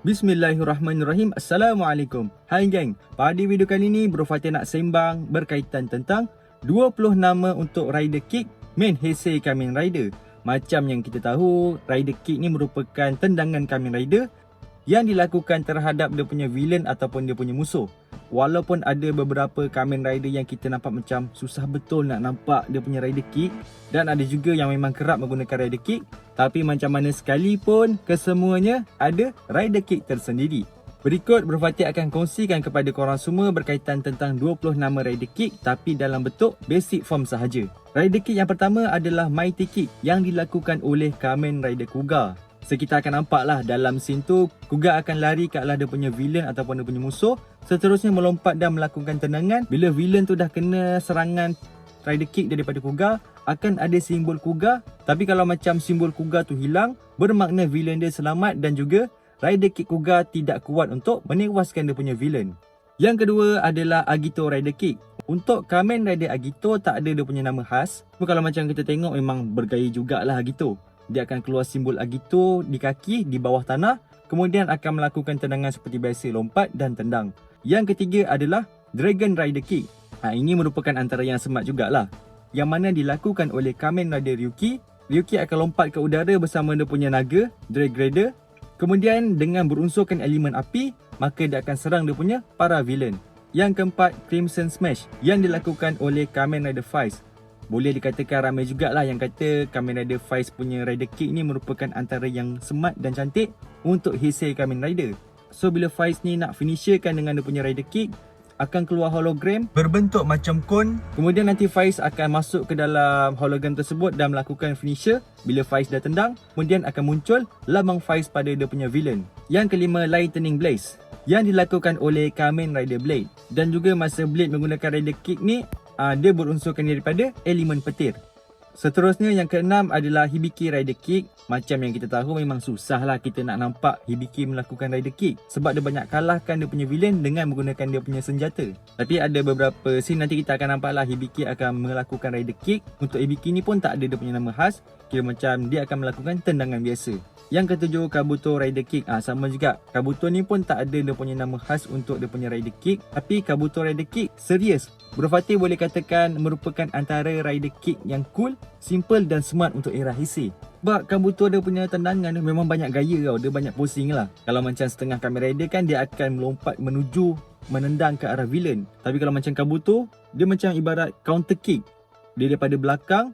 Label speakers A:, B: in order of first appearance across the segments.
A: Bismillahirrahmanirrahim. Assalamualaikum. Hai geng, pada video kali ni Bro Fatih nak sembang berkaitan tentang 20 nama untuk Rider Kick main Heisei Kamen Rider. Macam yang kita tahu, Rider Kick ni merupakan tendangan Kamen Rider yang dilakukan terhadap dia punya villain ataupun dia punya musuh. Walaupun ada beberapa Kamen Rider yang kita nampak macam susah betul nak nampak dia punya Rider Kick, dan ada juga yang memang kerap menggunakan Rider Kick, tapi macam mana sekalipun, kesemuanya ada Rider Kick tersendiri. Berikut Bro Fatih akan kongsikan kepada korang semua berkaitan tentang 20 nama Rider Kick tapi dalam bentuk basic form sahaja. Rider Kick yang pertama adalah Mighty Kick yang dilakukan oleh Kamen Rider Kuga. So kita akan nampak lah dalam scene tu, Kuga akan lari ke arah dia punya villain ataupun dia punya musuh, seterusnya melompat dan melakukan tendangan. Bila villain tu dah kena serangan Rider Kick daripada Kuga, akan ada simbol Kuga. Tapi kalau macam simbol Kuga tu hilang, bermakna villain dia selamat dan juga Rider Kick Kuga tidak kuat untuk menewaskan dia punya villain. Yang kedua adalah Agito Rider Kick. Untuk Kamen Rider Agito tak ada dia punya nama khas. Kalau macam kita tengok memang bergaya jugalah Agito. Dia akan keluar simbol Agito di kaki, di bawah tanah. Kemudian akan melakukan tendangan seperti biasa, lompat dan tendang. Yang ketiga adalah Dragon Rider Kick. Ini merupakan antara yang smart jugalah, yang mana dilakukan oleh Kamen Rider Ryuki. Ryuki akan lompat ke udara bersama dia punya naga, Drag Raider. Kemudian dengan berunsurkan elemen api, maka dia akan serang dia punya para villain. Yang keempat, Crimson Smash yang dilakukan oleh Kamen Rider Faiz. Boleh dikatakan ramai jugalah yang kata Kamen Rider Faiz punya Rider Kick ni merupakan antara yang smart dan cantik untuk Heisei Kamen Rider. So bila Faiz ni nak finisherkan dengan dia punya Rider Kick, akan keluar hologram berbentuk macam kon. Kemudian nanti Faiz akan masuk ke dalam hologram tersebut dan melakukan finisher. Bila Faiz dah tendang, kemudian akan muncul lambang Faiz pada dia punya villain. Yang kelima, Lightning Blaze yang dilakukan oleh Kamen Rider Blade. Dan juga masa Blade menggunakan Rider Kick ni, dia berunsurkan daripada elemen petir. Seterusnya yang keenam adalah Hibiki Rider Kick. Macam yang kita tahu, memang susah lah kita nak nampak Hibiki melakukan Rider Kick, sebab dia banyak kalahkan dia punya villain dengan menggunakan dia punya senjata. Tapi ada beberapa scene nanti kita akan nampak lah Hibiki akan melakukan Rider Kick. Untuk Hibiki ni pun tak ada dia punya nama khas, kira macam dia akan melakukan tendangan biasa. Yang ketujuh, Kabuto Rider Kick. Sama juga, Kabuto ni pun tak ada dia punya nama khas untuk dia punya Rider Kick. Tapi Kabuto Rider Kick serius, Bro Fatih boleh katakan merupakan antara Rider Kick yang cool, simple dan smart untuk era Heisei. Sebab Kabuto dia punya tendangan dia memang banyak gaya tau, dia banyak posing lah. Kalau macam setengah Kamen Rider kan dia akan melompat menuju menendang ke arah villain. Tapi kalau macam Kabuto, dia macam ibarat counter kick. Dia daripada belakang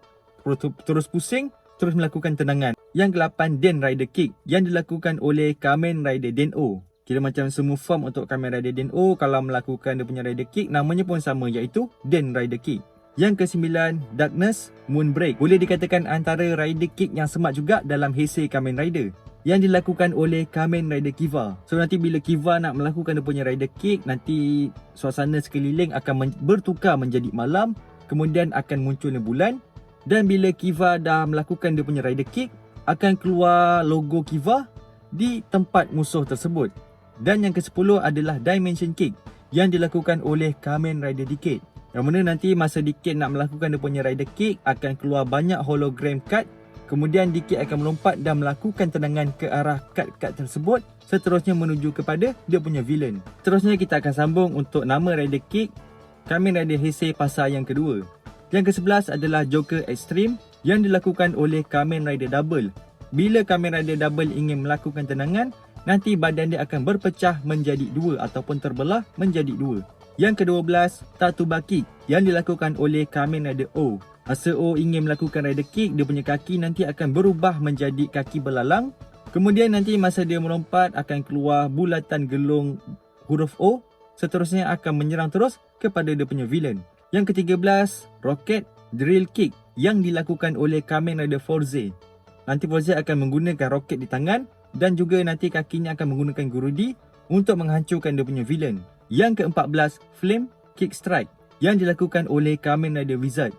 A: terus pusing, terus melakukan tendangan. Yang ke-8, Den Rider Kick yang dilakukan oleh Kamen Rider Den-O. Kira macam semua form untuk Kamen Rider Den-O, kalau melakukan dia punya Rider Kick, namanya pun sama, iaitu Den Rider Kick. Yang ke-9, Darkness Moonbreak. Boleh dikatakan antara Rider Kick yang smart juga dalam Heisei Kamen Rider, yang dilakukan oleh Kamen Rider Kiva. So nanti bila Kiva nak melakukan dia punya Rider Kick, nanti suasana sekeliling akan bertukar menjadi malam. Kemudian akan munculnya bulan. Dan bila Kiva dah melakukan dia punya Rider Kick, akan keluar logo Kiva di tempat musuh tersebut. Dan yang ke-10 adalah Dimension Kick yang dilakukan oleh Kamen Rider Decade. Yang mana nanti masa Decade nak melakukan dia punya Rider Kick, akan keluar banyak hologram card. Kemudian Decade akan melompat dan melakukan tendangan ke arah card-card tersebut, seterusnya menuju kepada dia punya villain. Seterusnya kita akan sambung untuk nama Rider Kick Kamen Rider Heisei pasal yang kedua. Yang ke-11 adalah Joker Extreme yang dilakukan oleh Kamen Rider Double. Bila Kamen Rider Double ingin melakukan tendangan, nanti badan dia akan berpecah menjadi dua ataupun terbelah menjadi dua. Yang ke-12, Tatuba Kick yang dilakukan oleh Kamen Rider O. Masa O ingin melakukan Rider Kick, dia punya kaki nanti akan berubah menjadi kaki belalang. Kemudian nanti masa dia melompat, akan keluar bulatan gelung huruf O. Seterusnya akan menyerang terus kepada dia punya villain. Yang ke-13, Rocket Drill Kick yang dilakukan oleh Kamen Rider Forze. Nanti Forze akan menggunakan roket di tangan dan juga nanti kakinya akan menggunakan gurudi untuk menghancurkan dia punya villain. Yang ke-14, Flame Kick Strike yang dilakukan oleh Kamen Rider Wizard.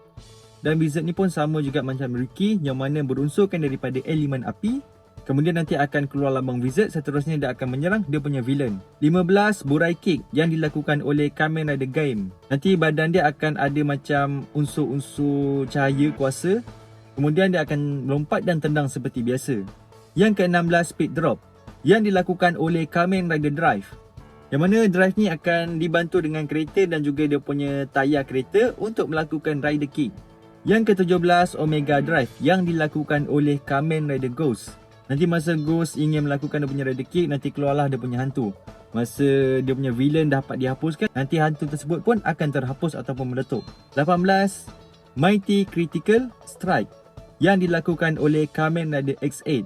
A: Dan Wizard ni pun sama juga macam Ryuki, yang mana berunsurkan daripada elemen api. Kemudian nanti akan keluar lambang Wizard, seterusnya dia akan menyerang dia punya villain. 15, Burai Kick yang dilakukan oleh Kamen Rider Gaim. Nanti badan dia akan ada macam unsur-unsur cahaya kuasa. Kemudian dia akan melompat dan tendang seperti biasa. Yang ke-16, Speed Drop yang dilakukan oleh Kamen Rider Drive. Yang mana drive ni akan dibantu dengan kereta dan juga dia punya tayar kereta untuk melakukan rider kick. Yang ke-17, Omega Drive yang dilakukan oleh Kamen Rider Ghost. Nanti masa Ghost ingin melakukan dia punya rider kick, nanti keluarlah dia punya hantu. Masa dia punya villain dapat dihapuskan, nanti hantu tersebut pun akan terhapus ataupun meletup. 18, Mighty Critical Strike yang dilakukan oleh Kamen Rider X8.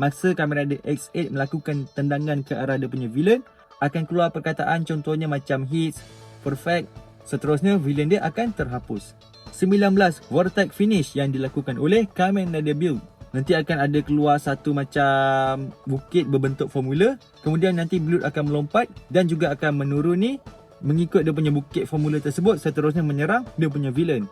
A: Masa Kamen Rider X8 melakukan tendangan ke arah dia punya villain, akan keluar perkataan contohnya macam hits, perfect, seterusnya villain dia akan terhapus. 19, Vortex Finish yang dilakukan oleh Kamen Rider Build. Nanti akan ada keluar satu macam bukit berbentuk formula, kemudian nanti Build akan melompat dan juga akan menuruni mengikut dia punya bukit formula tersebut, seterusnya menyerang dia punya villain.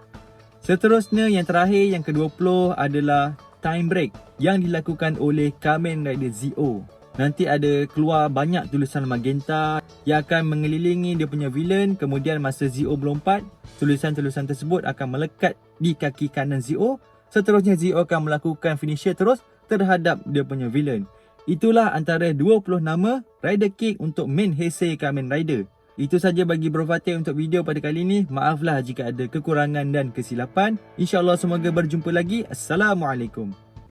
A: Seterusnya yang terakhir, yang ke-20 adalah Time Break yang dilakukan oleh Kamen Rider Zeo. Nanti ada keluar banyak tulisan magenta yang akan mengelilingi dia punya villain. Kemudian masa Zeo melompat, tulisan-tulisan tersebut akan melekat di kaki kanan Zeo. Seterusnya Zeo akan melakukan finisher terus terhadap dia punya villain. Itulah antara 20 nama rider kick untuk main Heisei Kamen Rider. Itu saja bagi Bro Fatih untuk video pada kali ini. Maaflah jika ada kekurangan dan kesilapan. InsyaAllah semoga berjumpa lagi. Assalamualaikum.